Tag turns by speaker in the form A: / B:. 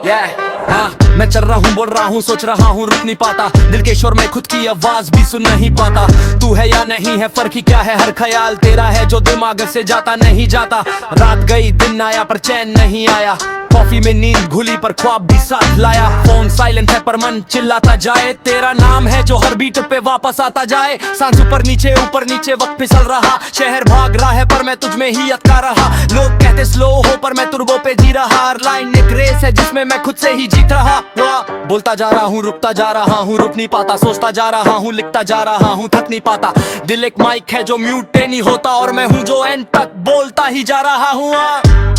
A: मैं चल रहा हूँ, बोल रहा हूँ, सोच रहा हूँ, रुक नहीं पाता। दिल के शोर में खुद की आवाज भी सुन नहीं पाता। तू है या नहीं है, फर्क ही क्या है, हर ख्याल तेरा है जो दिमाग से जाता नहीं जाता। रात गई दिन आया पर चैन नहीं आया, कॉफी में नींद घुली पर ख्वाब भी साथ लाया। फोन साइलेंट है पर मन चिल्लाता जाए, तेरा नाम है जो हर बीट पे वापस आता जाए। सांस ऊपर नीचे वक्त फिसल रहा, शहर भाग रहा है पर मैं तुझ में ही अटका रहा। लोग कहते स्लो हो पर मैं तुर्बो पे जी रहा। हर लाइन एक रेस है जिसमें मैं खुद से ही जीत रहा। बोलता जा रहा हूँ, रुकता जा रहा हूँ, रुक नहीं पाता। सोचता जा रहा हूँ, लिखता जा रहा हूँ, थक नहीं पाता। दिल एक माइक है जो म्यूट नहीं होता, और मैं हूँ जो एंड तक बोलता ही जा रहा हूँ।